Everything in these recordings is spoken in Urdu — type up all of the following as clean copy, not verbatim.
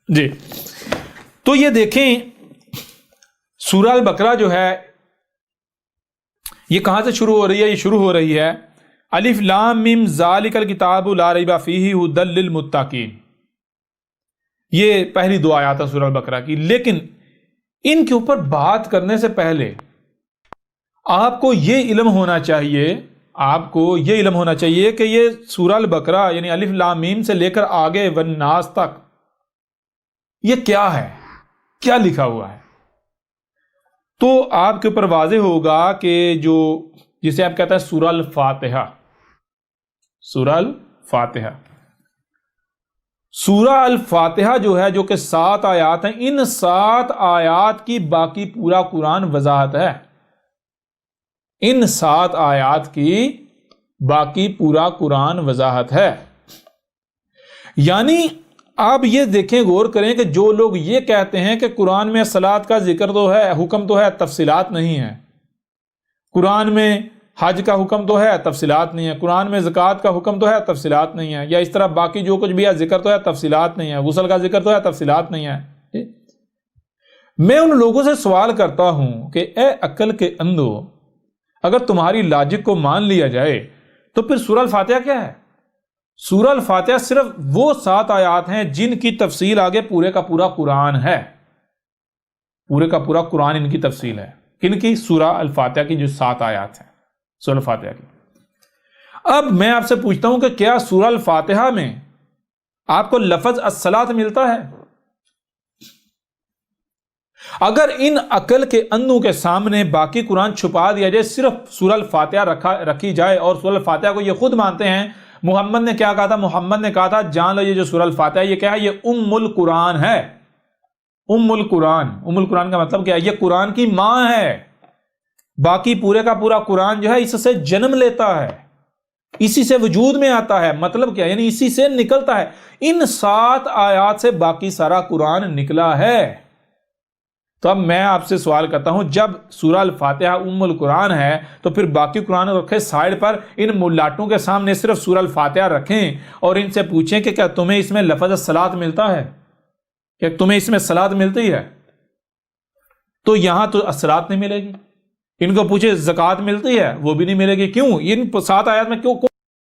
جی تو یہ دیکھیں سورہ البقرہ جو ہے یہ کہاں سے شروع ہو رہی ہے؟ یہ شروع ہو رہی ہے الف لام میم ذالک الکتاب لا ریب فیہ ھدی للمتقین. یہ پہلی دو آیات ہے سورہ البقرہ کی. لیکن ان کے اوپر بات کرنے سے پہلے آپ کو یہ علم ہونا چاہیے کہ یہ سورہ البقرہ یعنی الف لام میم سے لے کر آگے والناس تک یہ کیا ہے، کیا لکھا ہوا ہے. تو آپ کے اوپر واضح ہوگا کہ جو جسے آپ کہتے ہیں سورہ الفاتحہ، سورہ الفاتحہ، سورہ الفاتحہ جو ہے، جو کہ 7 آیات ہیں، ان 7 آیات کی باقی پورا قرآن وضاحت ہے. ان 7 آیات کی باقی پورا قرآن وضاحت ہے. یعنی آپ یہ دیکھیں، غور کریں کہ جو لوگ یہ کہتے ہیں کہ قرآن میں صلاۃ کا ذکر تو ہے، حکم تو ہے، تفصیلات نہیں ہے، قرآن میں حج کا حکم تو ہے، تفصیلات نہیں ہے، قرآن میں زکوٰۃ کا حکم تو ہے، تفصیلات نہیں ہے، یا اس طرح باقی جو کچھ بھی ہے ذکر تو ہے، تفصیلات نہیں ہے، غسل کا ذکر تو ہے، تفصیلات نہیں ہے. میں ان لوگوں سے سوال کرتا ہوں کہ اے عقل کے اندھو، اگر تمہاری لاجک کو مان لیا جائے تو پھر سورہ الفاتحہ کیا ہے؟ سورہ الفاتحہ صرف وہ 7 آیات ہیں جن کی تفصیل آگے پورے کا پورا قرآن ہے. پورے کا پورا قرآن ان کی تفصیل ہے. کن کی؟ سورہ الفاتحہ کی جو 7 آیات ہیں سورہ الفاتحہ کی. اب میں آپ سے پوچھتا ہوں کہ کیا سورہ الفاتحہ میں آپ کو لفظ الصلاۃ ملتا ہے؟ اگر ان عقل کے اندھوں کے سامنے باقی قرآن چھپا دیا جائے، صرف سورہ الفاتحہ رکھی جائے، اور سورہ الفاتحہ کو یہ خود مانتے ہیں. محمد نے کیا کہا تھا؟ محمد نے کہا تھا جان لو یہ جو سورہ الفاتحہ یہ کیا ہے؟ یہ ام القرآن ہے. ام القرآن، ام القرآن کا مطلب کیا ہے؟ یہ قرآن کی ماں ہے. باقی پورے کا پورا قرآن جو ہے اس سے جنم لیتا ہے، اسی سے وجود میں آتا ہے. مطلب کیا؟ یعنی اسی سے نکلتا ہے. ان 7 آیات سے باقی سارا قرآن نکلا ہے. تو اب میں آپ سے سوال کرتا ہوں، جب سورہ الفاتحہ ام القرآن ہے تو پھر باقی قرآن رکھے سائڈ پر، ان ملاٹوں کے سامنے صرف سورہ الفاتحہ رکھیں اور ان سے پوچھیں کہ کیا تمہیں اس میں لفظ الصلاۃ ملتا ہے؟ کیا تمہیں اس میں صلاۃ ملتی ہے؟ تو یہاں تو الصلاۃ نہیں ملے گی. ان کو پوچھے زکوٰۃ ملتی ہے؟ وہ بھی نہیں ملے گی. کیوں؟ ان 7 آیات میں کیوں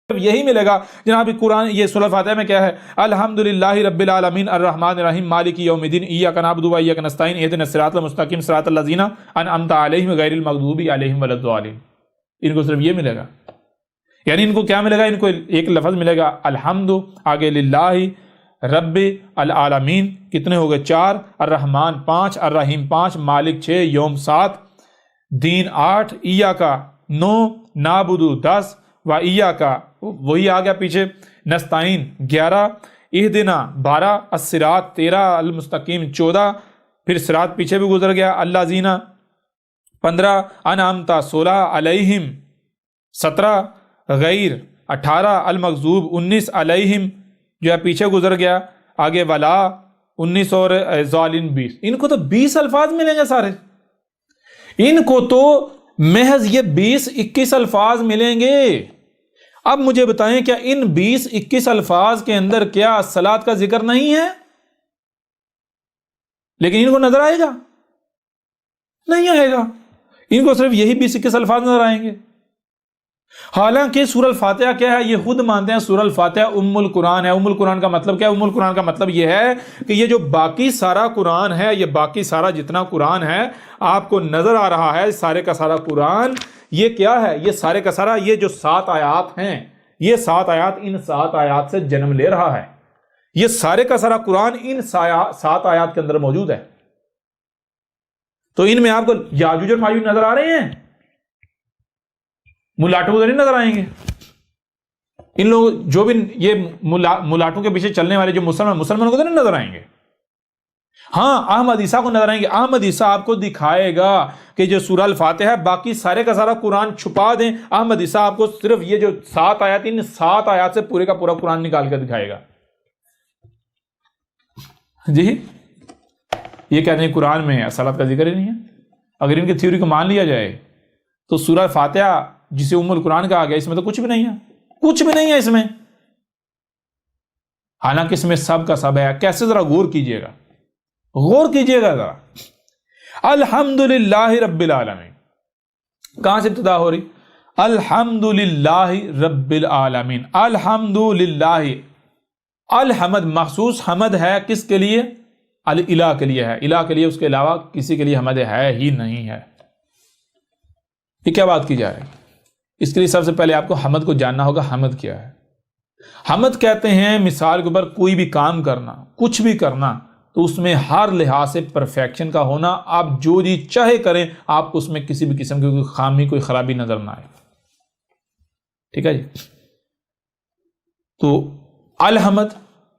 یہی ملے گا؟ جناب قرآن یہ سورہ الفاتحہ میں کیا ہے؟ الحمدللہ رب العالمین الرحمن الرحیم مالک یوم الدین ایاک نعبد و ایاک نستعین اہدنا الصراط المستقیم صراط الذین انعمت علیہم غیر المغضوب علیہم ولا الضالین. ان کو صرف یہ ملے گا. یعنی ان کو کیا ملے گا؟ ان کو ایک لفظ ملے گا الحمد، آگے للہ رب العالمین، کتنے ہو گئے؟ 4، الرحمن 5، الرحیم 5، مالک 6، یوم 7، دین 8، ایاک 9، نعبد 10، و ایاک وہی آ گیا پیچھے، نستعین 11، اہدنا 12، الصراط 13، المستقیم 14، پھر صراط پیچھے بھی گزر گیا، الذین 15، انعمت 16، علیہم 17، غیر 18، المغضوب 19، علیہم جو ہے پیچھے گزر گیا، آگے ولا 19 اور ضالین 20. ان کو تو 20 الفاظ ملیں گے سارے. ان کو تو محض یہ 20-21 الفاظ ملیں گے. اب مجھے بتائیں کیا ان 20-21 الفاظ کے اندر کیا صلاۃ کا ذکر نہیں ہے؟ لیکن ان کو نظر آئے گا؟ نہیں آئے گا. ان کو صرف یہی 20-21 الفاظ نظر آئیں گے. حالانکہ سورہ الفاتحہ کیا ہے؟ یہ خود مانتے ہیں سورہ الفاتحہ ام القرآن ہے. ام القرآن کا مطلب کیا ہے؟ ام القرآن کا مطلب یہ ہے کہ یہ جو باقی سارا قرآن ہے، یہ باقی سارا جتنا قرآن ہے آپ کو نظر آ رہا ہے، سارے کا سارا قرآن یہ کیا ہے؟ یہ سارے کا سارا یہ جو 7 آیات ہیں، یہ 7 آیات ان 7 آیات سے جنم لے رہا ہے. یہ سارے کا سارا قرآن ان 7 آیات کے اندر موجود ہے. تو ان میں آپ کو یاجوج اور ماجوج نظر آ رہے ہیں؟ ملاٹوں کو نہیں نظر آئیں گے. ان لوگ جو بھی یہ ملاٹوں کے پیچھے چلنے والے جو مسلمانوں کو تو نہیں نظر آئیں گے. ہاں احمد عیسیٰ کو نظر آئیں گے. احمد عیسیٰ آپ کو دکھائے گا کہ جو سورہ الفاتحہ ہے باقی سارے کا سارا قرآن چھپا دیں، احمد عیسیٰ آپ کو صرف یہ جو 7 آیات، ان 7 آیات سے پورے کا پورا قرآن نکال کر دکھائے گا. جی یہ کہتے ہیں قرآن میں صلاۃ کا ذکر ہی نہیں ہے. اگر ان کی تھیوری کو مان لیا جائے تو سورہ الفاتحہ جسے ام القرآن کہا گیا اس میں تو کچھ بھی نہیں ہے، کچھ بھی نہیں ہے اس میں. حالانکہ اس میں سب کا سب ہے. کیسے؟ ذرا غور کیجئے گا، غور کیجئے گا ذرا. الحمدللہ رب العالمین کہاں سے ابتدا ہو رہی؟ الحمدللہ رب العالمین. الحمدللہ، الحمد مخصوص حمد ہے کس کے لیے؟ الہ کے لیے ہے. الہ کے لیے، اس کے علاوہ کسی کے لیے حمد ہے ہی نہیں ہے. یہ کیا بات کی جا رہی ہے؟ اس کے لیے سب سے پہلے آپ کو حمد کو جاننا ہوگا. حمد کیا ہے؟ حمد کہتے ہیں مثال کے اوپر کوئی بھی کام کرنا، کچھ بھی کرنا تو اس میں ہر لحاظ سے پرفیکشن کا ہونا. آپ جو جی چاہے کریں، آپ کو اس میں کسی بھی قسم کی کوئی خامی، کوئی خرابی نظر نہ آئے. ٹھیک ہے جی. تو الحمد،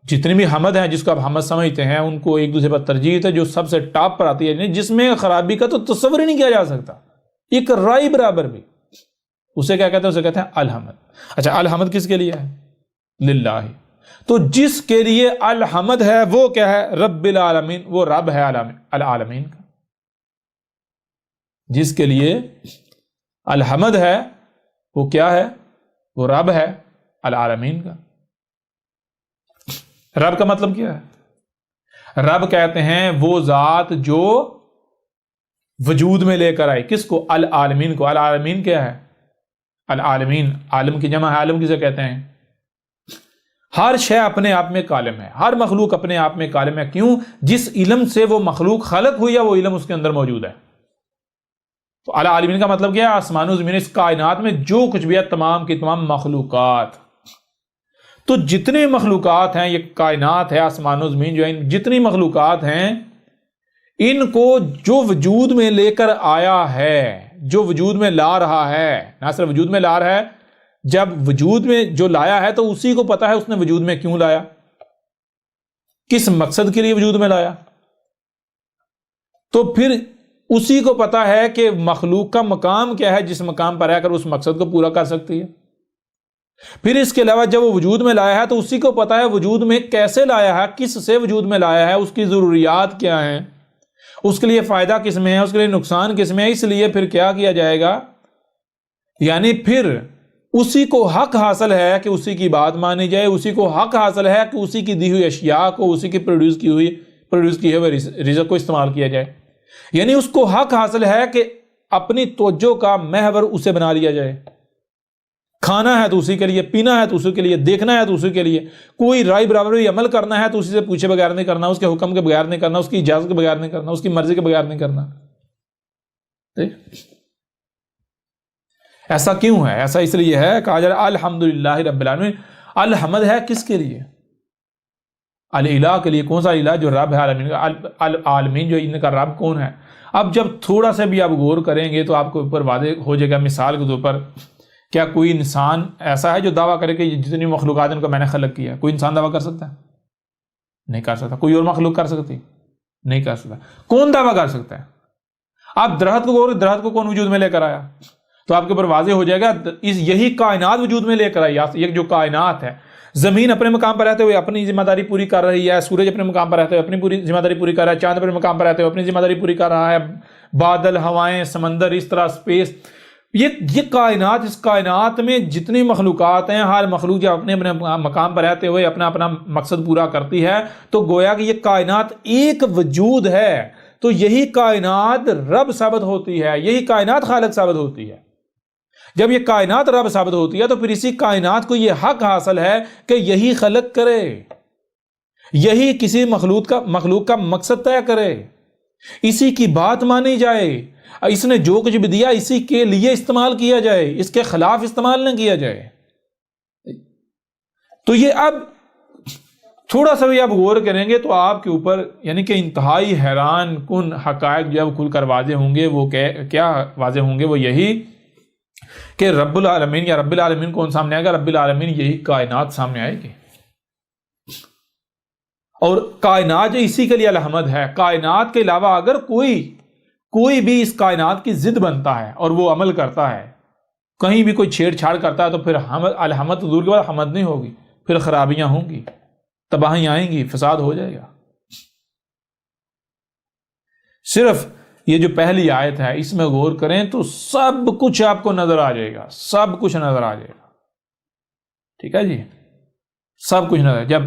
جتنی بھی حمد ہیں جس کو آپ حمد سمجھتے ہیں، ان کو ایک دوسرے پر ترجیح ہے. جو سب سے ٹاپ پر آتی ہے، جس میں خرابی کا تو تصور ہی نہیں کیا جا سکتا، ایک رائی برابر بھی، اسے کیا کہتے ہیں؟ اسے کہتے ہیں الحمد. اچھا، الحمد کس کے لیے ہے؟ للہ. تو جس کے لیے الحمد ہے وہ کیا ہے؟ رب العالمین. وہ رب ہے العالمین کا. جس کے لیے الحمد ہے وہ کیا ہے؟ وہ رب ہے العالمین کا. رب کا مطلب کیا ہے؟ رب کہتے ہیں وہ ذات جو وجود میں لے کر آئی. کس کو؟ العالمین کو. العالمین کیا ہے؟ العالمین عالم کی جمع ہے. عالم کسے کہتے ہیں؟ ہر شے اپنے آپ میں کالم ہے، ہر مخلوق اپنے آپ میں کالم ہے. کیوں؟ جس علم سے وہ مخلوق خلق ہوئی ہے وہ علم اس کے اندر موجود ہے. تو العالمین کا مطلب کیا ہے؟ آسمان و زمین، اس کائنات میں جو کچھ بھی ہے، تمام کی تمام مخلوقات. تو جتنے مخلوقات ہیں، یہ کائنات ہے، آسمان و زمین جو ہے، جتنی مخلوقات ہیں، ان کو جو وجود میں لے کر آیا ہے، جو وجود میں لا رہا ہے، نہ صرف وجود میں لا رہا ہے، جب وجود میں جو لایا ہے تو اسی کو پتا ہے اس نے وجود میں کیوں لایا، کس مقصد کے لیے وجود میں لایا. تو پھر اسی کو پتا ہے کہ مخلوق کا مقام کیا ہے، جس مقام پر رہ کر اس مقصد کو پورا کر سکتی ہے. پھر اس کے علاوہ جب وہ وجود میں لایا ہے تو اسی کو پتا ہے وجود میں کیسے لایا ہے، کس سے وجود میں لایا ہے، اس کی ضروریات کیا ہیں، اس کے لیے فائدہ کس میں ہے، اس کے لیے نقصان کس میں ہے. اس لیے پھر کیا کیا جائے گا؟ یعنی پھر اسی کو حق حاصل ہے کہ اسی کی بات مانی جائے. اسی کو حق حاصل ہے کہ اسی کی دی ہوئی اشیاء کو، اسی کی پروڈیوس کی ہوئے رزق کو استعمال کیا جائے. یعنی اس کو حق حاصل ہے کہ اپنی توجہ کا محور اسے بنا لیا جائے. کھانا ہے تو اسی کے لیے، پینا ہے تو اسی کے لیے، دیکھنا ہے تو اسی کے لیے، کوئی رائے برابر بھی عمل کرنا ہے تو اسی سے پوچھے بغیر نہیں کرنا، اس کے حکم کے بغیر نہیں کرنا، اس کی اجازت کے بغیر نہیں کرنا، اس کی مرضی کے بغیر نہیں کرنا. ایسا کیوں ہے؟ ایسا اس لیے ہے، کہا جا رہا ہے الحمدللہ رب العالمین. الحمد ہے کس کے لیے؟ الہ کے لیے. کون سا الہ؟ جو رب ہے عالمین کا. العالمین جو ان کا رب کون ہے؟ اب جب تھوڑا سا بھی آپ غور کریں گے تو آپ کو اوپر واضح ہو جائے گا. مثال کے طور پر، کیا کوئی انسان ایسا ہے جو دعویٰ کرے کہ جتنی مخلوقات ان کو میں نے خلق کیا؟ کوئی انسان دعویٰ کر سکتا ہے؟ نہیں کر سکتا. کوئی اور مخلوق کر سکتی؟ نہیں کر سکتا. کون دعویٰ کر سکتا ہے؟ آپ درخت کو غور، درخت کو کون وجود میں لے کر آیا؟ تو آپ کے اوپر واضح ہو جائے گا یہی کائنات وجود میں لے کر آئی. یہ جو کائنات ہے، زمین اپنے مقام پر رہتے ہوئے اپنی ذمہ داری پوری کر رہی ہے، سورج اپنے مقام پر رہتے ہوئے اپنی پوری ذمہ داری پوری کر رہا ہے، چاند اپنے مقام پر رہتے ہوئے اپنی ذمہ داری پوری کر رہا ہے، بادل، ہوائیں، سمندر، اس طرح اسپیس، یہ کائنات، اس کائنات میں جتنی مخلوقات ہیں، ہر مخلوق جو اپنے اپنے مقام پر رہتے ہوئے اپنا اپنا مقصد پورا کرتی ہے. تو گویا کہ یہ کائنات ایک وجود ہے. تو یہی کائنات رب ثابت ہوتی ہے، یہی کائنات خالق ثابت ہوتی ہے. جب یہ کائنات رب ثابت ہوتی ہے تو پھر اسی کائنات کو یہ حق حاصل ہے کہ یہی خلق کرے، یہی کسی مخلوق کا مقصد طے کرے، اسی کی بات مانی جائے، اس نے جو کچھ بھی دیا اسی کے لیے استعمال کیا جائے، اس کے خلاف استعمال نہ کیا جائے. تو یہ اب تھوڑا سا بھی آپ غور کریں گے تو آپ کے اوپر یعنی کہ انتہائی حیران کن حقائق جب کھل کر واضح ہوں گے. وہ کیا واضح ہوں گے؟ وہ یہی کہ رب العالمین یا رب العالمین کون سامنے آئے گا؟ رب العالمین یہی کائنات سامنے آئے گی. اور کائنات جو اسی کے لیے الحمد ہے. کائنات کے علاوہ اگر کوئی بھی اس کائنات کی ضد بنتا ہے اور وہ عمل کرتا ہے، کہیں بھی کوئی چھیڑ چھاڑ کرتا ہے، تو پھر الحمد دور کے بعد حمد نہیں ہوگی، پھر خرابیاں ہوں گی، تباہیاں آئیں گی، فساد ہو جائے گا. صرف یہ جو پہلی آیت ہے اس میں غور کریں تو سب کچھ آپ کو نظر آ جائے گا، سب کچھ نظر آ جائے گا. ٹھیک ہے جی، سب کچھ نظر. جب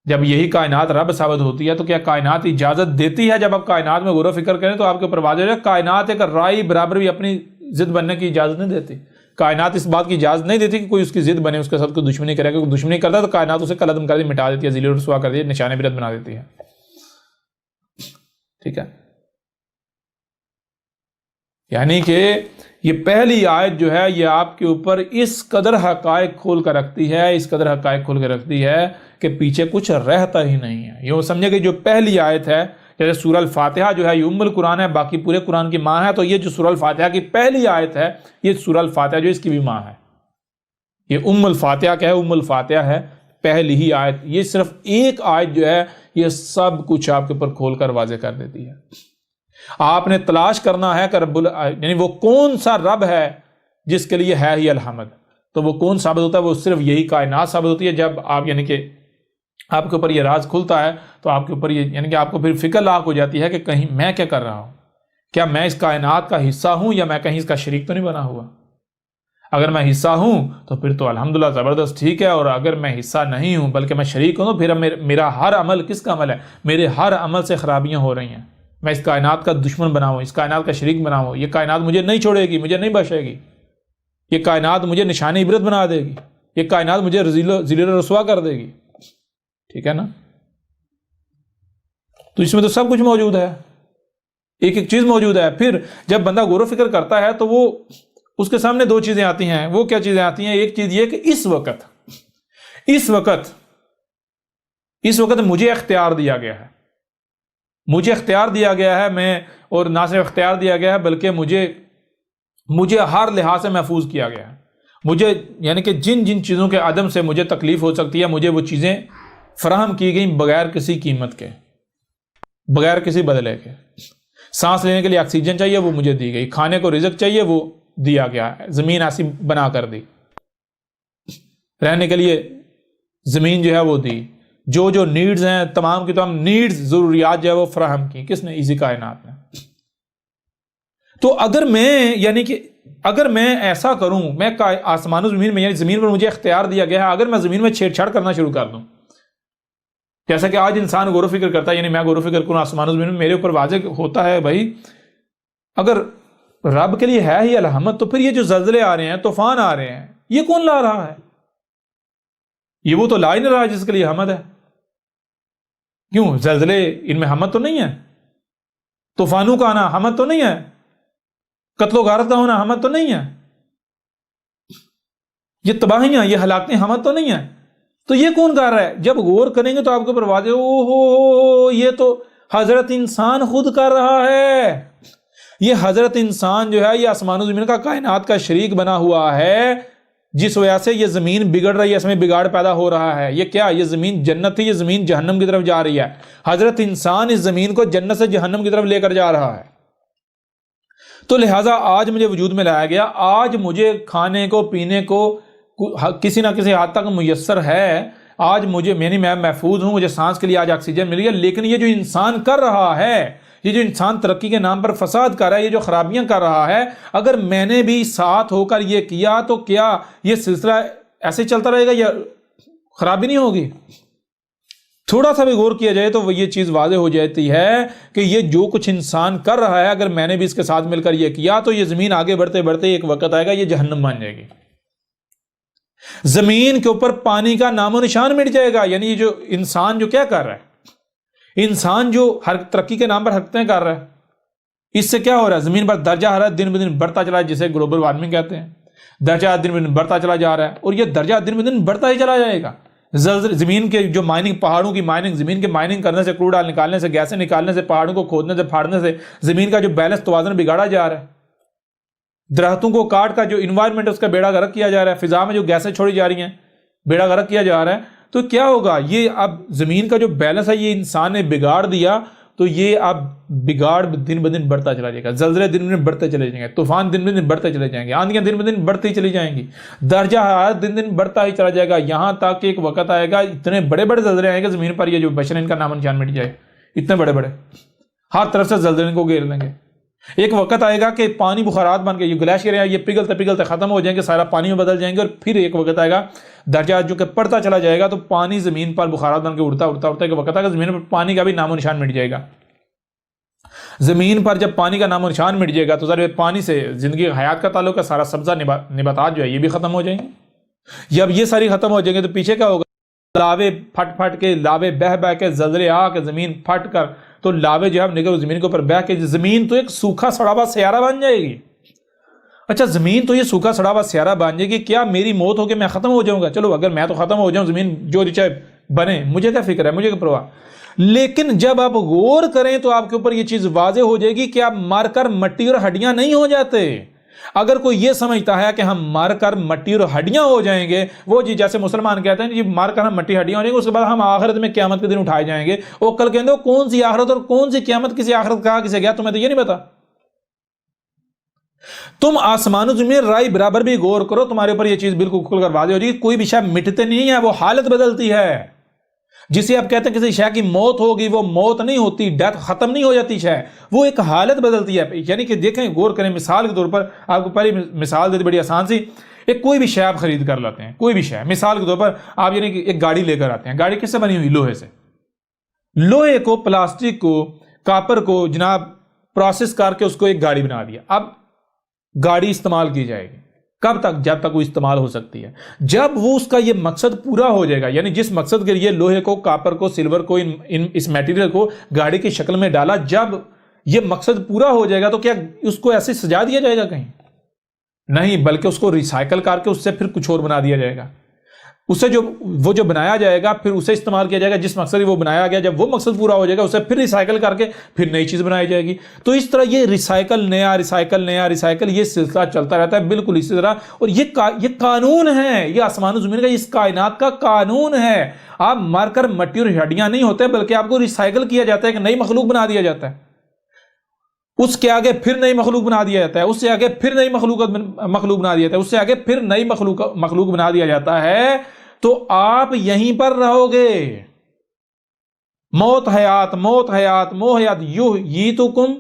جب یہی کائنات رب ثابت ہوتی ہے تو کیا کائنات اجازت دیتی ہے؟ جب آپ کائنات میں غور و فکر کریں تو آپ کے اوپر واضح ہے کائنات ایک رائی برابر بھی اپنی ضد بننے کی اجازت نہیں دیتی. کائنات اس بات کی اجازت نہیں دیتی کہ کوئی اس کی ضد بنے، اس کے ساتھ کوئی دشمنی کرے. کوئی دشمنی کرتا ہے تو کائنات اسے قلعدم کر دی، مٹا دیتی ہے، ذلیل و رسوا کر دی، نشان عبرت بنا دیتی ہے. ٹھیک ہے، یعنی کہ یہ پہلی آیت جو ہے یہ آپ کے اوپر اس قدر حقائق کھول کر رکھتی ہے، اس قدر حقائق کھول کر رکھتی ہے کہ پیچھے کچھ رہتا ہی نہیں ہے. یہ سمجھے کہ جو پہلی آیت ہے، جیسے سورہ الفاتحہ جو ہے یہ ام القرآن ہے، باقی پورے قرآن کی ماں ہے، تو یہ جو سورہ الفاتحہ کی پہلی آیت ہے یہ سورہ الفاتحہ جو اس کی بھی ماں ہے. یہ ام الفاتحہ کیا ہے؟ ام الفاتحہ ہے پہلی ہی آیت. یہ صرف ایک آیت جو ہے یہ سب کچھ آپ کے اوپر کھول کر واضح کر دیتی ہے. آپ نے تلاش کرنا ہے کہ یعنی وہ کون سا رب ہے جس کے لیے ہے ہی الحمد. تو وہ کون ثابت ہوتا ہے؟ وہ صرف یہی کائنات ثابت ہوتی ہے. جب آپ یعنی کہ آپ کے اوپر یہ راز کھلتا ہے تو آپ کے اوپر یہ یعنی کہ آپ کو پھر فکر لاحق ہو جاتی ہے کہ کہیں میں کیا کر رہا ہوں، کیا میں اس کائنات کا حصہ ہوں یا میں کہیں اس کا شریک تو نہیں بنا ہوا. اگر میں حصہ ہوں تو پھر تو الحمدللہ زبردست ٹھیک ہے، اور اگر میں حصہ نہیں ہوں بلکہ میں شریک ہوں تو پھر میرا ہر عمل کس کا عمل ہے؟ میرے ہر عمل سے خرابیاں ہو رہی ہیں. میں اس کائنات کا دشمن بنا ہوں، اس کائنات کا شریک بنا ہوں. یہ کائنات مجھے نہیں چھوڑے گی، مجھے نہیں بخشے گی. یہ کائنات مجھے نشان عبرت بنا دے گی. یہ کائنات مجھے ذلیل و رسوا کر دے گی. ٹھیک ہے نا؟ تو اس میں تو سب کچھ موجود ہے، ایک ایک چیز موجود ہے. پھر جب بندہ غور و فکر کرتا ہے تو وہ اس کے سامنے دو چیزیں آتی ہیں. وہ کیا چیزیں آتی ہیں؟ ایک چیز یہ کہ اس وقت مجھے اختیار دیا گیا ہے. مجھے اختیار دیا گیا ہے، میں اور نہ صرف اختیار دیا گیا ہے بلکہ مجھے ہر لحاظ سے محفوظ کیا گیا ہے. مجھے یعنی کہ جن چیزوں کے عدم سے مجھے تکلیف ہو سکتی ہے مجھے وہ چیزیں فراہم کی گئیں بغیر کسی قیمت کے، بغیر کسی بدلے کے. سانس لینے کے لیے آکسیجن چاہیے وہ مجھے دی گئی، کھانے کو رزق چاہیے وہ دیا گیا ہے، زمین ایسی بنا کر دی، رہنے کے لیے زمین جو ہے وہ دی، جو نیڈز ہیں تمام کی تمام نیڈز ضروریات جو ہے وہ فراہم کی. کس نے؟ اسی کائنات نے. تو اگر میں ایسا کروں، میں آسمان و زمین میں یعنی زمین پر مجھے اختیار دیا گیا ہے، اگر میں زمین میں چھیڑ چھاڑ کرنا شروع کر دوں، جیسا کہ آج انسان غور و فکر کرتا ہے، یعنی میں غور و فکر کروں آسمان و زمین میں، میرے اوپر واضح ہوتا ہے بھائی اگر رب کے لیے ہے ہی الحمد تو پھر یہ جو زلزلے آ رہے ہیں، طوفان آ رہے ہیں، یہ کون لا رہا ہے؟ یہ وہ تو لا ہی نہیں رہا جس کے لیے حمد ہے. کیوں؟ زلزلے ان میں حمد تو نہیں ہے، طوفانوں کا آنا حمد تو نہیں ہے، قتل و غارت کا ہونا حمد تو نہیں ہے، یہ تباہیاں یہ ہلاکتیں حمد تو نہیں ہے. تو یہ کون کر رہا ہے؟ جب غور کریں گے تو آپ کو پر واضح ہو یہ تو حضرت انسان خود کر رہا ہے. یہ حضرت انسان جو ہے یہ آسمان و زمین کا کائنات کا شریک بنا ہوا ہے، جس وجہ سے یہ زمین بگڑ رہی ہے، اس میں بگاڑ پیدا ہو رہا ہے. یہ کیا؟ یہ زمین جنت تھی، یہ زمین جہنم کی طرف جا رہی ہے. حضرت انسان اس زمین کو جنت سے جہنم کی طرف لے کر جا رہا ہے. تو لہٰذا آج مجھے وجود میں لایا گیا، آج مجھے کھانے کو پینے کو کسی نہ کسی حد تک میسر ہے، آج مجھے میں محفوظ ہوں، مجھے سانس کے لیے آج آکسیجن مل گیا. لیکن یہ جو انسان کر رہا ہے، یہ جو انسان ترقی کے نام پر فساد کر رہا ہے، یہ جو خرابیاں کر رہا ہے، اگر میں نے بھی ساتھ ہو کر یہ کیا تو کیا یہ سلسلہ ایسے چلتا رہے گا یا خرابی نہیں ہوگی؟ تھوڑا سا بھی غور کیا جائے تو یہ چیز واضح ہو جاتی ہے کہ یہ جو کچھ انسان کر رہا ہے اگر میں نے بھی اس کے ساتھ مل کر یہ کیا تو یہ زمین آگے بڑھتے بڑھتے ایک وقت آئے گا یہ جہنم بن جائے گی. زمین کے اوپر پانی کا نام و نشان مٹ جائے گا. یعنی یہ جو انسان جو کیا کر رہا ہے، انسان جو ہر ترقی کے نام پر حرکتیں کر رہا ہے، اس سے کیا ہو رہا ہے؟ زمین پر درجہ حرارت دن بدن بڑھتا چلا ہے، جسے گلوبل وارمنگ کہتے ہیں. درجہ دن بدن بڑھتا چلا جا رہا ہے اور یہ درجہ دن بدن بڑھتا ہی چلا جائے گا. زمین کے جو مائننگ، پہاڑوں کی مائننگ، زمین کے مائننگ کرنے سے، کروڈ آئل نکالنے سے، گیسیں نکالنے سے، پہاڑوں کو کھودنے سے، پھاڑنے سے زمین کا جو بیلنس توازن بگاڑا جا رہا ہے. درختوں کو کاٹ کا جو انوائرمنٹ اس کا بیڑا غرق کیا جا رہا ہے، فضا میں جو گیسیں چھوڑی جا رہی ہیں بیڑا غرق کیا جا رہا ہے. تو کیا ہوگا؟ یہ اب زمین کا جو بیلنس ہے یہ انسان نے بگاڑ دیا، تو یہ اب بگاڑ دن بدن بڑھتا چلا جائے گا. زلزلے دن بدن بڑھتے چلے جائیں گے، طوفان دن بدن بڑھتے چلے جائیں گے، آندھیاں دن بدن بڑھتی چلی جائیں گی، درجہ حرارت دن دن بڑھتا ہی چلا جائے گا. یہاں تک کہ ایک وقت آئے گا اتنے بڑے بڑے زلزلے آئیں گے زمین پر، یہ جو بشر ان کا نام نشان مٹ جائے، اتنے بڑے بڑے ہر طرف سے زلزلے کو گھیر لیں گے. ایک وقت آئے گا کہ پانی بخارات بن کے یہ گلیشیئر ہیں یہ پگھلتے پگھلتے ختم ہو جائیں گے، سارا پانی میں بدل جائیں گے، اور پھر ایک وقت آئے گا درجہ جو کہ پڑھتا چلا جائے گا تو پانی زمین پر بخارات بن کے اڑتا اڑتا اڑتا کہ وقت آگے زمین پر پانی کا بھی نام و نشان مٹ جائے گا. زمین پر جب پانی کا نام و نشان مٹ جائے گا تو ظاہر پانی سے زندگی حیات کا تعلق ہے. سارا سبزہ نباتات جو ہے یہ بھی ختم ہو جائیں گے. جب یہ ساری ختم ہو جائیں گے تو پیچھے کیا ہوگا؟ لاوے پھٹ پھٹ کے، لاوے بہ بہ کے، زلزلے آ کے زمین پھٹ کر تو لاوے جو ہے نکل زمین کے اوپر بہ کے زمین تو ایک سوکھا سڑا ہوا سیارہ بن جائے گی. اچھا زمین تو یہ سوکھا سڑا ہوا سیارہ بن جائے گی، کیا میری موت ہو کے میں ختم ہو جاؤں گا؟ چلو اگر میں تو ختم ہو جاؤں، زمین جو چاہے بنے، مجھے کیا فکر ہے، مجھے کیا پرواہ. لیکن جب آپ غور کریں تو آپ کے اوپر یہ چیز واضح ہو جائے گی کہ آپ مر کر مٹی اور ہڈیاں نہیں ہو جاتے. اگر کوئی یہ سمجھتا ہے کہ ہم مر کر مٹی اور ہڈیاں ہو جائیں گے، وہ جی جیسے مسلمان کہتے ہیں جی مر کر ہم مٹی ہڈیاں ہو جائیں گے، اس کے بعد ہم آخرت میں قیامت کے دن اٹھائے جائیں گے. وہ کل کہیں گے کون سی آخرت اور کون سی قیامت، کسی آخرت کہا کسے گیا، تمہیں تو یہ نہیں پتا. تم آسمان و زمین رائے برابر بھی غور کرو، تمہارے اوپر یہ چیز بالکل کھل کر واضح ہو جائے گی. کوئی بھی شے مٹتے نہیں ہے، وہ حالت بدلتی ہے. جسے آپ کہتے ہیں کسی شے کی موت ہوگی، وہ موت نہیں ہوتی، ڈیتھ ختم نہیں ہو جاتی شے، وہ ایک حالت بدلتی ہے. یعنی کہ دیکھیں، غور کریں، مثال کے طور پر آپ کو پہلی مثال دیتی بڑی آسان سی. ایک کوئی بھی شے آپ خرید کر لاتے ہیں، کوئی بھی شے، مثال کے طور پر آپ یعنی کہ ایک گاڑی لے کر آتے ہیں. گاڑی کس سے بنی ہوئی؟ لوہے سے. لوہے کو، پلاسٹک کو، کاپر کو جناب پروسیس کر کے اس کو ایک گاڑی بنا دیا. اب گاڑی استعمال کی جائے گی کب تک؟ جب تک وہ استعمال ہو سکتی ہے. جب وہ اس کا یہ مقصد پورا ہو جائے گا، یعنی جس مقصد کے لیے لوہے کو، کاپر کو، سلور کو، اس میٹیریل کو گاڑی کی شکل میں ڈالا، جب یہ مقصد پورا ہو جائے گا تو کیا اس کو ایسے سجا دیا جائے گا؟ کہیں نہیں، بلکہ اس کو ریسائیکل کر کے اس سے پھر کچھ اور بنا دیا جائے گا. اسے وہ جو بنایا جائے گا پھر اسے استعمال کیا جائے گا جس مقصد وہ بنایا گیا. جب وہ مقصد پورا ہو جائے گا اسے پھر ریسائیکل کر کے پھر نئی چیز بنائی جائے گی. تو اس طرح یہ ریسائیکل، نیا ریسائیکل، نیا ریسائیکل، یہ سلسلہ چلتا رہتا ہے بالکل اسی طرح. اور یہ قانون ہے، یہ آسمان و زمین کا، اس کائنات کا قانون ہے. آپ مر کر مٹی اور ہڈیاں نہیں ہوتے، بلکہ آپ کو ریسائیکل کیا جاتا ہے، کہ نئی مخلوق بنا دیا جاتا ہے. اس کے آگے پھر نئی مخلوق بنا دیا جاتا ہے، اس سے آگے پھر نئی مخلوق بنا دیا جاتا ہے، اس سے آگے پھر نئی مخلوق بنا دیا جاتا ہے. تو آپ یہیں پر رہو گے. موت حیات، موت حیات، موت حیات. یحییکم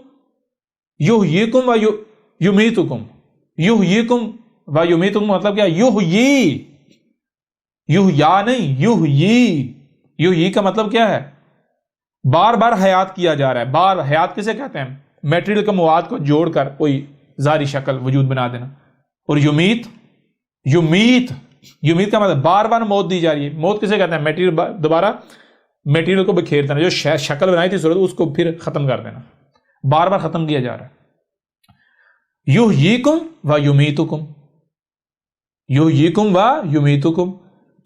و یمیتکم. یحییکم و یمیتکم مطلب کیا؟ یحیی نہیں، یحیی کا مطلب کیا ہے؟ بار بار حیات کیا جا رہا ہے. بار حیات کسے کہتے ہیں؟ میٹیریل کے مواد کو جوڑ کر کوئی ظاہری شکل وجود بنا دینا. اور یمیت کا مطلب بار بار موت دی جا رہی ہے. موت کسے کہتے ہیں؟ میٹیریل دوبارہ میٹیریل کو بکھیر دینا، جو شکل بنائی تھی صورت اس کو پھر ختم کر دینا، بار بار ختم کیا جا رہا ہے. یحییکم و یمیتکم، یحییکم و یمیتکم.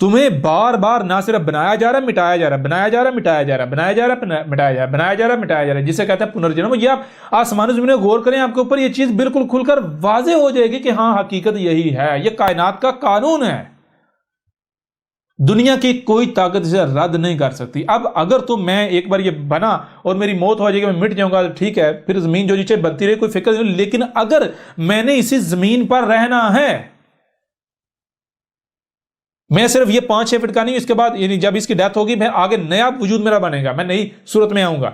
تمہیں بار بار نہ صرف بنایا جا رہا ہے، مٹایا جا رہا ہے، بنایا جا رہا ہے، مٹایا جا رہا ہے، بنایا جا رہا ہے، مٹایا جا رہا ہے، بنایا جا رہا ہے، مٹایا جا رہا ہے، جسے کہتے ہیں پنرجنم. یہ آپ آسمان و زمین میں غور کریں، آپ کے اوپر یہ چیز بالکل کھل کر واضح ہو جائے گی کہ ہاں حقیقت یہی ہے. یہ کائنات کا قانون ہے، دنیا کی کوئی طاقت اسے رد نہیں کر سکتی. اب اگر تو میں ایک بار یہ بنا اور میری موت ہو جائے گی، میں مٹ جاؤں گا، ٹھیک ہے، پھر زمین جو نیچے بنتی رہے، کوئی فکر نہیں. لیکن اگر میں نے اسی زمین پر رہنا ہے، میں صرف یہ 5-6 فٹ کا نہیں، اس کے بعد یعنی جب اس کی ڈیتھ ہوگی میں آگے نیا وجود میرا بنے گا، میں نئی صورت میں آؤں گا،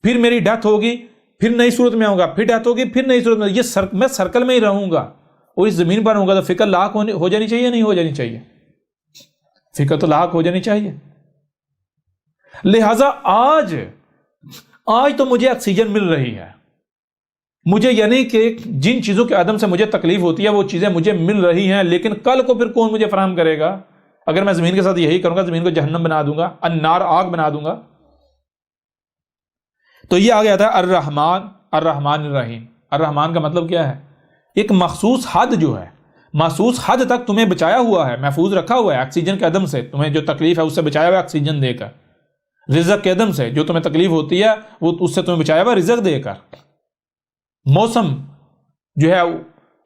پھر میری ڈیتھ ہوگی، پھر نئی صورت میں آؤں گا، پھر ڈیتھ ہوگی، پھر نئی صورت میں. میں سرکل میں ہی رہوں گا اور اس زمین پر رہوں گا. تو فکر لاحق ہو جانی چاہیے، نہیں ہو جانی چاہیے؟ فکر تو لاحق ہو جانی چاہیے. لہذا آج تو مجھے آکسیجن مل رہی ہے، مجھے یعنی کہ جن چیزوں کے عدم سے مجھے تکلیف ہوتی ہے وہ چیزیں مجھے مل رہی ہیں. لیکن کل کو پھر کون مجھے فراہم کرے گا؟ اگر میں زمین کے ساتھ یہی کروں گا، زمین کو جہنم بنا دوں گا، النار آگ بنا دوں گا. تو یہ آ گیا تھا الرحمن الرحیم. الرحمن کا مطلب کیا ہے؟ ایک مخصوص حد جو ہے، مخصوص حد تک تمہیں بچایا ہوا ہے، محفوظ رکھا ہوا ہے. آکسیجن کے عدم سے تمہیں جو تکلیف ہے اس سے بچایا ہوا ہے آکسیجن دے کر. رزق کے عدم سے جو تمہیں تکلیف ہوتی ہے وہ اس سے تمہیں بچایا ہوا ہے رزق دے کر. موسم جو ہے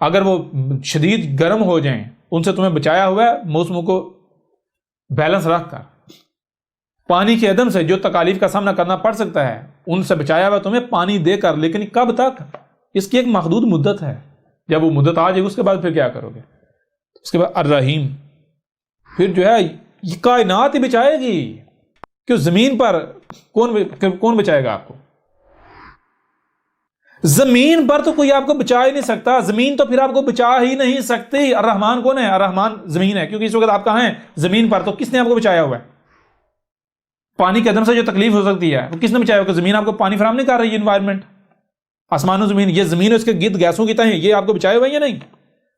اگر وہ شدید گرم ہو جائیں ان سے تمہیں بچایا ہوا ہے موسموں کو بیلنس رکھ کر. پانی کے عدم سے جو تکالیف کا سامنا کرنا پڑ سکتا ہے ان سے بچایا ہوا تمہیں پانی دے کر. لیکن کب تک؟ اس کی ایک محدود مدت ہے. جب وہ مدت آ جائے گی اس کے بعد پھر کیا کرو گے؟ اس کے بعد الرحیم، پھر جو ہے یہ کائنات ہی بچائے گی. کہ زمین پر کون بچائے گا آپ کو؟ زمین پر تو کوئی آپ کو بچا ہی نہیں سکتا، زمین تو پھر آپ کو بچا ہی نہیں سکتی۔ الرحمن کون ہے؟ الرحمن زمین ہے، کیونکہ اس وقت آپ کہاں ہیں؟ زمین پر۔ تو کس نے آپ کو بچایا ہوا ہے؟ پانی کے عدم سے جو تکلیف ہو سکتی ہے وہ کس نے بچایا ہوا؟ کہ زمین آپ کو پانی فراہم نہیں کر رہی ہے، انوائرمنٹ، آسمان و زمین، یہ زمین اس کے گرد گیسوں کی تہیں، یہ آپ کو بچائے ہوئے ہیں یا نہیں؟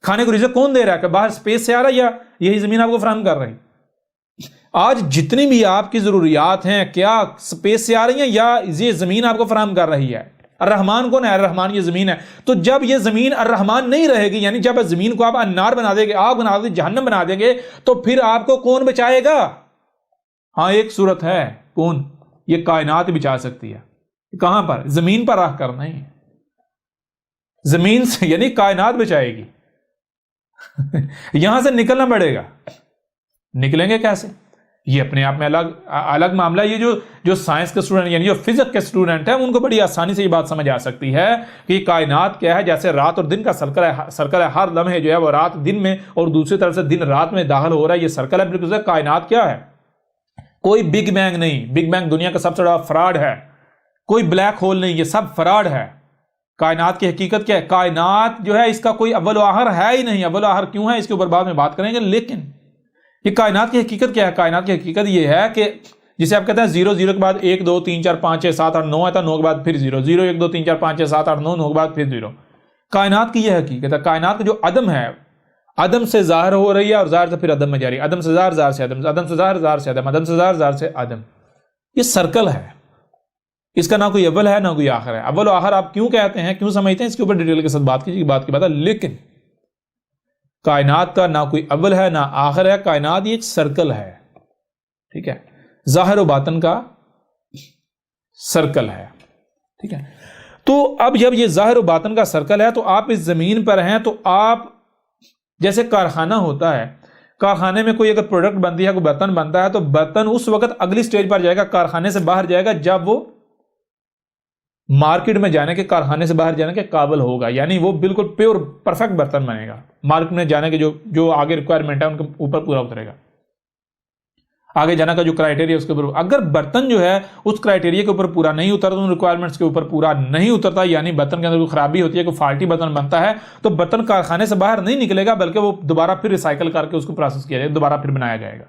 کھانے کو رزق کون دے رہا ہے؟ کہ باہر اسپیس سے آ رہا ہے یا یہی زمین آپ کو فراہم کر رہی ہے؟ آج جتنی بھی آپ کی ضروریات ہیں کیا اسپیس سے آ رہی ہیں یا یہ زمین آپ کو فراہم کر رہی ہے؟ الرحمن کون ہے؟ الرحمن یہ زمین ہے۔ تو جب یہ زمین الرحمن نہیں رہے گی، یعنی جب زمین کو آپ انار بنا دیں گے، آگ بنا دیں گے، جہنم بنا دیں گے، تو پھر آپ کو کون بچائے گا؟ ہاں ایک صورت ہے، کون؟ یہ کائنات بچا سکتی ہے۔ کہاں پر؟ زمین پر رہ کر نہیں، زمین سے، یعنی کائنات بچائے گی۔ یہاں سے نکلنا پڑے گا، نکلیں گے کیسے؟ یہ اپنے آپ میں الگ معاملہ۔ یہ جو سائنس کے اسٹوڈنٹ یعنی جو فزکس کے اسٹوڈنٹ ہیں ان کو بڑی آسانی سے یہ بات سمجھ آ سکتی ہے کہ یہ کائنات کیا ہے۔ جیسے رات اور دن کا سرکل ہے، ہر لمحے جو ہے وہ رات دن میں اور دوسری طرف سے دن رات میں داخل ہو رہا ہے، یہ سرکل ہے بالکل۔ کائنات کیا ہے؟ کوئی بگ بینگ نہیں، بگ بینگ دنیا کا سب سے بڑا فراڈ ہے۔ کوئی بلیک ہول نہیں، یہ سب فراڈ ہے۔ کائنات کی حقیقت کیا ہے؟ کائنات جو ہے اس کا کوئی اول و آخر ہے ہی نہیں۔ اول و آخر کیوں ہے اس کے اوپر بعد میں بات کریں گے، لیکن یہ کائنات کی حقیقت کیا ہے؟ کائنات کی حقیقت یہ ہے کہ جسے آپ کہتے ہیں 0 0 کے بعد 1 2 3 4 5 6 7 8 9 آتا ہے، 9 کے بعد پھر 0 0 1 2 3 4 5 6 7 8 9 9 کے بعد پھر 0۔ کائنات کی یہ حقیقت ہے۔ کائنات کا جو عدم ہے، عدم سے ظاہر ہو رہی ہے اور ظاہر سے پھر عدم میں جاری، عدم سے ظاہر، ظاہر سے عدم، عدم سے ظاہر، ظاہر سے عدم، عدم سے ظاہر، ظاہر سے عدم۔ یہ سرکل ہے، اس کا نہ کوئی اول ہے نہ کوئی آخر ہے۔ اول و آخر آپ کیوں کہتے ہیں، کیوں سمجھتے ہیں، اس کے اوپر ڈیٹیل کے ساتھ بات کیجیے، بات کی بات ہے۔ لیکن کائنات کا نہ کوئی اول ہے نہ آخر ہے، کائنات یہ ایک سرکل ہے، ٹھیک ہے، ظاہر و باطن کا سرکل ہے، ٹھیک ہے۔ تو اب جب یہ ظاہر و باطن کا سرکل ہے تو آپ اس زمین پر ہیں، تو آپ جیسے کارخانہ ہوتا ہے، کارخانے میں کوئی اگر پروڈکٹ بنتی ہے، کوئی برتن بنتا ہے، تو برتن اس وقت اگلی سٹیج پر جائے گا، کارخانے سے باہر جائے گا جب وہ مارکیٹ میں جانے کے، کارخانے سے باہر جانے کے قابل ہوگا، یعنی وہ بالکل پیور پرفیکٹ برتن بنے گا۔ مارکیٹ میں جانے کے جو آگے ریکوائرمنٹ ہے ان کے اوپر پورا اترے گا، آگے جانے کا جو کرائٹیریا اس کے اوپر۔ اگر برتن جو ہے اس کرائٹیریا کے اوپر پورا نہیں اترتا، ان ریکوائرمنٹس کے اوپر پورا نہیں اترتا، یعنی برتن کے اندر کوئی خرابی ہوتی ہے، کوئی فالٹی برتن بنتا ہے، تو برتن کارخانے سے باہر نہیں نکلے گا، بلکہ وہ دوبارہ پھر ریسائیکل کر کے اس کو پروسیس کیا جائے گا، دوبارہ پھر بنایا جائے گا۔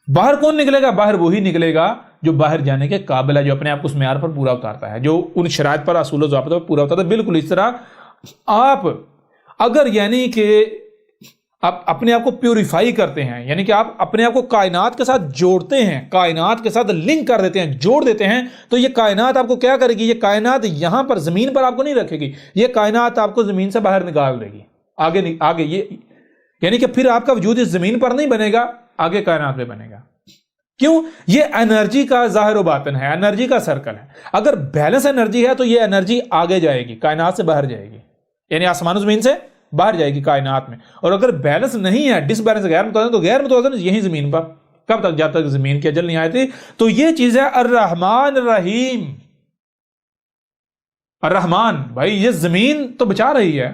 باہر کون نکلے گا؟ باہر وہی نکلے گا جو باہر جانے کے قابل ہے، جو اپنے آپ کو اس معیار پر پورا اتارتا ہے، جو ان شرائط پر، اصول و ضوابط پر پورا اتارتا ہے۔ بالکل اس طرح آپ اگر یعنی کہ آپ اپنے آپ کو پیوریفائی کرتے ہیں، یعنی کہ آپ اپنے آپ کو کائنات کے ساتھ جوڑتے ہیں، کائنات کے ساتھ لنک کر دیتے ہیں، جوڑ دیتے ہیں، تو یہ کائنات آپ کو کیا کرے گی؟ یہ کائنات یہاں پر زمین پر آپ کو نہیں رکھے گی، یہ کائنات آپ کو زمین سے باہر نکال دے گی، آگے یہ یعنی کہ پھر آپ کا وجود اس زمین پر نہیں بنے گا، آگے کائنات میں بنے گا۔ کیوں؟ یہ انرجی کا ظاہر و باطن ہے، انرجی کا سرکل ہے۔ اگر بیلنس انرجی ہے تو یہ انرجی آگے جائے گی، کائنات سے باہر جائے گی، یعنی آسمان و زمین سے باہر جائے گی کائنات میں۔ اور اگر بیلنس نہیں ہے، ڈس بیلنس، غیر متوازن، تو غیر متوازن یہی زمین پر، کب تک؟ جب تک زمین کی اجل نہیں آئی تھی۔ تو یہ چیز ہے الرحمن الرحیم۔ الرحمن، بھائی یہ زمین تو بچا رہی ہے،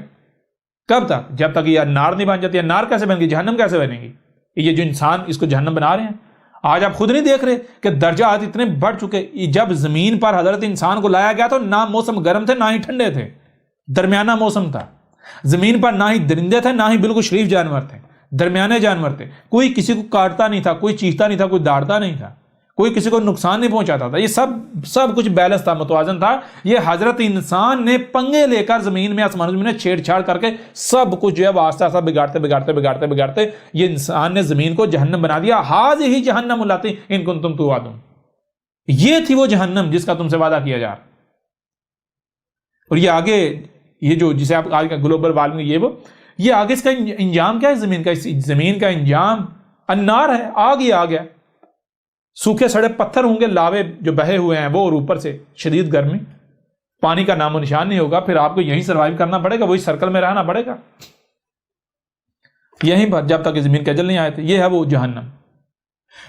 کب تک؟ جب تک یہ نار نہیں بن جاتی ہے۔ نار کیسے بن گی؟ جہنم کیسے بنے گی؟ یہ جو انسان اس کو جہنم بنا رہے ہیں، آج آپ خود نہیں دیکھ رہے کہ درجات اتنے بڑھ چکے۔ جب زمین پر حضرت انسان کو لایا گیا تو نہ موسم گرم تھے نہ ہی ٹھنڈے تھے، درمیانہ موسم تھا۔ زمین پر نہ ہی درندے تھے نہ ہی بالکل شریف جانور تھے، درمیانے جانور تھے۔ کوئی کسی کو کاٹتا نہیں تھا، کوئی چیختا نہیں تھا، کوئی داڑتا نہیں تھا، کوئی کسی کو نقصان نہیں پہنچاتا تھا۔ یہ سب کچھ بیلنس تھا، متوازن تھا۔ یہ حضرت انسان نے پنگے لے کر زمین میں، آسمان زمین میں چھیڑ چھاڑ کر کے سب کچھ جو ہے وہ آہستہ آہستہ بگاڑتے یہ انسان نے زمین کو جہنم بنا دیا۔ ہی جہنم اللاتی ان کنتم توعدون، یہ تھی وہ جہنم جس کا تم سے وعدہ کیا جا رہا۔ اور یہ آگے یہ جو جسے آپ آج کا گلوبل وارمنگ، یہ آگے اس کا انجام کیا ہے؟ زمین کا انجام النار ہے، آگ ہی آ گیا۔ سوکھے سڑے پتھر ہوں گے، لاوے جو بہے ہوئے ہیں وہ، اور اوپر سے شدید گرمی، پانی کا نام و نشان نہیں ہوگا۔ پھر آپ کو یہیں سروائیو کرنا پڑے گا، وہی سرکل میں رہنا پڑے گا یہیں پر، جب تک زمین کے اجل نہیں آئے تھے۔ یہ ہے وہ جہنم۔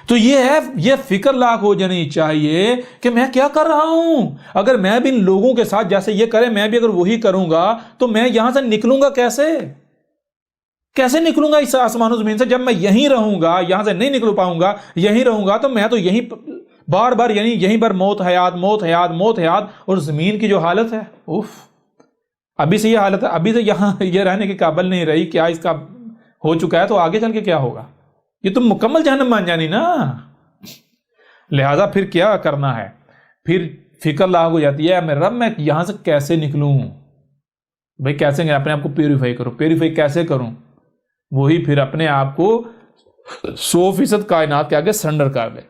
تو یہ فکر لاکھ ہو جانی چاہیے کہ میں کیا کر رہا ہوں۔ اگر میں بھی ان لوگوں کے ساتھ جیسے یہ کرے، میں بھی اگر وہی کروں گا تو میں یہاں سے نکلوں گا کیسے نکلوں گا اس آسمان و زمین سے؟ جب میں یہیں رہوں گا، یہاں سے نہیں نکل پاؤں گا، یہیں رہوں گا، تو میں تو یہیں بار بار یعنی یہیں پر موت حیات موت حیات موت حیات. اور زمین کی جو حالت ہے ابھی سے یہ حالت ہے, ابھی سے یہاں یہ رہنے کے قابل نہیں رہی, کیا اس کا ہو چکا ہے تو آگے چل کے کیا ہوگا؟ یہ تو مکمل جہنم مان جانی نا. لہذا پھر کیا کرنا ہے؟ پھر فکر لاحق ہو جاتی ہے, میں رب میں یہاں سے کیسے نکلوں؟ بھائی کیسے اپنے آپ کو پیوریفائی کروں؟ پیوریفائی کیسے کروں؟ وہی پھر اپنے آپ کو 100% کائنات کے آگے سرنڈر کر دے.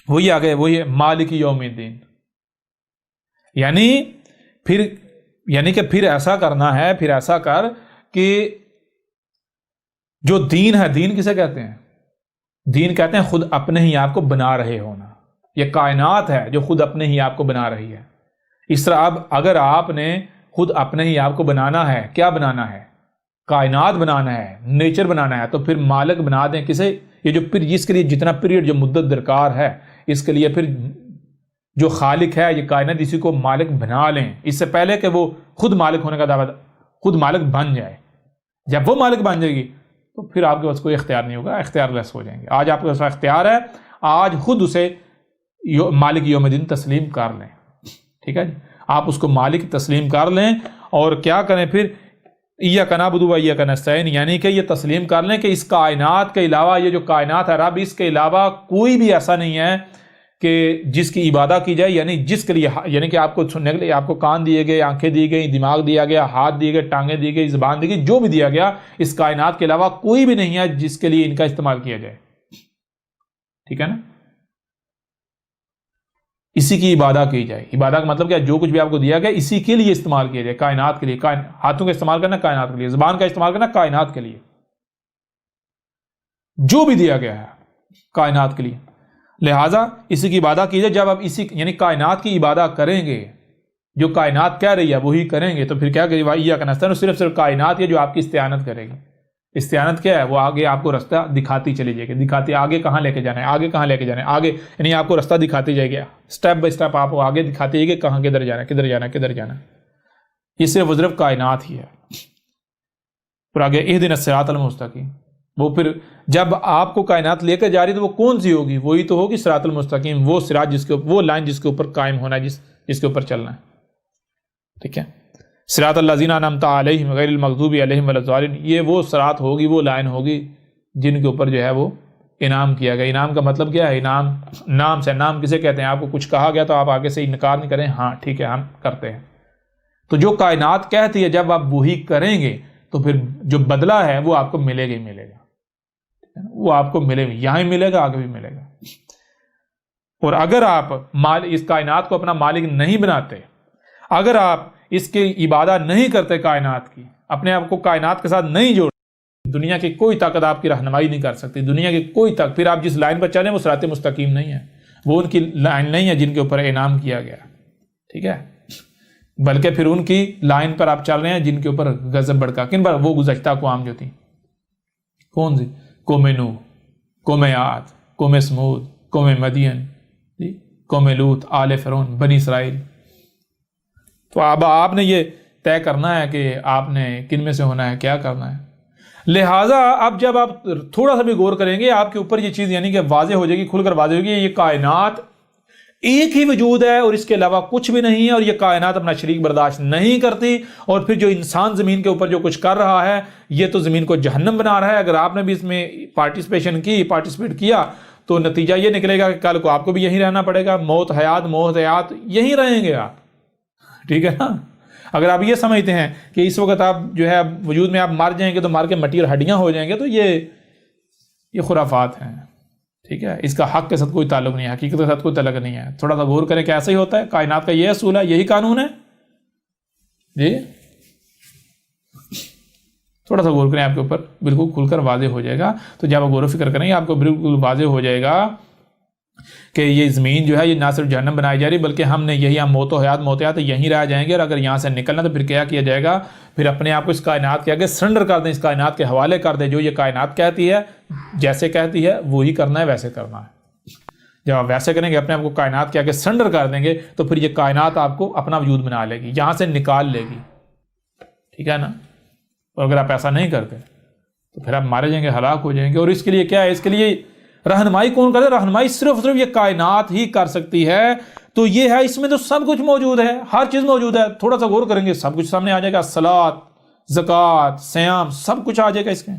وہی آگے وہی مالک یوم الدین. یعنی کہ پھر ایسا کرنا ہے, پھر ایسا کر کہ جو دین ہے, دین کسے کہتے ہیں؟ دین کہتے ہیں خود اپنے ہی آپ کو بنا رہے ہونا. یہ کائنات ہے جو خود اپنے ہی آپ کو بنا رہی ہے. اس طرح اب اگر آپ نے خود اپنے ہی آپ کو بنانا ہے, کیا بنانا ہے؟ کائنات بنانا ہے, نیچر بنانا ہے, تو پھر مالک بنا دیں کسے؟ یہ جو اس کے لیے جتنا پیریڈ جو مدت درکار ہے, اس کے لیے پھر جو خالق ہے یہ کائنات, اسی کو مالک بنا لیں اس سے پہلے کہ وہ خود مالک ہونے کا دعویٰ خود مالک بن جائے. جب وہ مالک بن جائے گی تو پھر آپ کے پاس کوئی اختیار نہیں ہوگا, اختیار لیس ہو جائیں گے. آج آپ کے پاس اختیار ہے, آج خود اسے مالک یوم الدین تسلیم کر لیں. ٹھیک ہے جی, آپ اس کو مالک تسلیم کر لیں. اور کیا کریں پھر؟ ایاک نعبد و ایاک نستعین, یعنی کہ یہ تسلیم کر لیں کہ اس کائنات کے علاوہ, یہ جو کائنات ہے رب, اس کے علاوہ کوئی بھی ایسا نہیں ہے کہ جس کی عبادت کی جائے. یعنی جس کے لیے, یعنی کہ آپ کو سننے کے لیے آپ کو کان دیے گئے, آنکھیں دی گئی, دماغ دیا گیا, ہاتھ دیے گئے, ٹانگیں دی گئی, زبان دی گئی, جو بھی دیا گیا, اس کائنات کے علاوہ کوئی بھی نہیں ہے جس کے لیے ان کا استعمال کیا جائے. ٹھیک ہے نا؟ اسی کی عبادت کی جائے. عبادت کا مطلب کیا؟ جو کچھ بھی آپ کو دیا گیا اسی کے لیے استعمال کیا جائے, کائنات کے لیے. ہاتھوں کا استعمال کرنا کائنات کے لیے, زبان کا استعمال کرنا کائنات کے لیے, جو بھی دیا گیا ہے کائنات کے لیے. لہٰذا اسی کی عبادت کی جائے. جب آپ اسی یعنی کائنات کی عبادت کریں گے, جو کائنات کہہ رہی ہے وہی کریں گے, تو پھر کیا کرے؟ ایاک نستعین, صرف کائنات ہے جو آپ کی استعانت کرے گی. استعانت کیا ہے؟ وہ آگے آپ کو رستہ دکھاتی چلی جائے گی, دکھاتی آگے کہاں لے کے جانا ہے, آگے کہاں لے کے جانا ہے, آگے یعنی آپ کو رستہ دکھاتی جائے گی, سٹیپ بائی سٹیپ آپ کو آگے دکھاتی جائے گی کہاں کدھر جانا ہے, کدھر جانا ہے, کدھر جانا ہے. یہ صرف کائنات ہی ہے. پھر آگے اہدنا الصراط المستقیم, وہ پھر جب آپ کو کائنات لے کے جا رہی تو وہ کون سی ہوگی؟ وہی تو ہوگی صراط المستقیم, وہ صراط جس کے وہ لائن جس کے اوپر قائم ہونا ہے, جس کے اوپر چلنا ہے. ٹھیک ہے, صراط الذین انعمت علیہم غیر المغضوب علیہم ولا الضالین, یہ وہ صراط ہوگی, وہ لائن ہوگی جن کے اوپر جو ہے وہ انعام کیا گیا. انعام کا مطلب کیا ہے؟ انعام نام سے, نام کسے کہتے ہیں؟ آپ کو کچھ کہا گیا تو آپ آگے سے انکار نہیں کریں, ہاں ٹھیک ہے ہم کرتے ہیں. تو جو کائنات کہتی ہے جب آپ وہی کریں گے تو پھر جو بدلہ ہے وہ آپ کو ملے گا ہی ملے گا. وہ آپ کو ملے گا, یہاں ہی ملے گا, آگے بھی ملے گا. اور اگر آپ اس کائنات کو اپنا مالک نہیں بناتے, اگر آپ اس کی عبادت نہیں کرتے کائنات کی, اپنے آپ کو کائنات کے ساتھ نہیں جوڑتے, دنیا کی کوئی طاقت آپ کی رہنمائی نہیں کر سکتی, دنیا کی کوئی طاقت. پھر آپ جس لائن پر چلیں وہ صراط مستقیم نہیں ہے, وہ ان کی لائن نہیں ہے جن کے اوپر انعام کیا گیا. ٹھیک ہے, بلکہ پھر ان کی لائن پر آپ چل رہے ہیں جن کے اوپر غضب بڑکا. کن پر؟ وہ گزشتہ اقوام جو تھی. کون سی؟ قوم نوح, قوم عاد, قوم سمود, قوم مدین, قوم لوط, آل فرعون, بنی اسرائیل. تو اب آپ نے یہ طے کرنا ہے کہ آپ نے کن میں سے ہونا ہے, کیا کرنا ہے. لہٰذا اب جب آپ تھوڑا سا بھی غور کریں گے آپ کے اوپر یہ چیز یعنی کہ واضح ہو جائے گی, کھل کر واضح ہوگی. یہ کائنات ایک ہی وجود ہے اور اس کے علاوہ کچھ بھی نہیں ہے, اور یہ کائنات اپنا شریک برداشت نہیں کرتی. اور پھر جو انسان زمین کے اوپر جو کچھ کر رہا ہے یہ تو زمین کو جہنم بنا رہا ہے. اگر آپ نے بھی اس میں پارٹیسپیٹ کیا تو نتیجہ یہ نکلے گا کہ کل کو آپ کو بھی یہیں رہنا پڑے گا. موت حیات یہیں رہیں گے آپ. ٹھیک ہے نا. اگر آپ یہ سمجھتے ہیں کہ اس وقت آپ جو ہے وجود میں آپ مر جائیں گے تو مر کے مٹی اور ہڈیاں ہو جائیں گے, تو یہ خرافات ہیں. ٹھیک ہے, اس کا حق کے ساتھ کوئی تعلق نہیں ہے, حقیقت کے ساتھ کوئی تعلق نہیں ہے. تھوڑا سا غور کریں کہ ایسا ہی ہوتا ہے. کائنات کا یہ اصول ہے, یہی قانون ہے جی. تھوڑا سا غور کریں, آپ کے اوپر بالکل کھل کر واضح ہو جائے گا. تو جب آپ غور و فکر کریں گے آپ کو بالکل واضح ہو جائے گا کہ یہ زمین جو ہے یہ نہ صرف جہنم بنائی جا رہی بلکہ ہم نے یہی موت و حیات یہیں رہ جائیں گے. اور اگر یہاں سے نکلنا تو پھر کیا جائے گا؟ پھر اپنے آپ کو اس کائنات کے آگے سرنڈر کر دیں, اس کائنات کے حوالے کر دیں. جو یہ کائنات کہتی ہے, جیسے کہتی ہے وہی کرنا ہے, ویسے کرنا ہے. جب آپ ویسے کریں گے, اپنے آپ کو کائنات کے آگے سرنڈر کر دیں گے, تو پھر یہ کائنات آپ کو اپنا وجود بنا لے گی, یہاں سے نکال لے گی. ٹھیک ہے نا. اور اگر آپ ایسا نہیں کرتے تو پھر آپ مارے جائیں گے, ہلاک ہو جائیں گے. اور اس کے لیے کیا ہے؟ اس کے لیے رہنمائی کون کرے؟ رہنمائی صرف یہ کائنات ہی کر سکتی ہے. تو یہ ہے، اس میں تو سب کچھ موجود ہے، ہر چیز موجود ہے. تھوڑا سا غور کریں گے سب کچھ سامنے آ جائے گا. الصلاۃ، زکوٰۃ، صیام، سب کچھ آ جائے گا اس میں.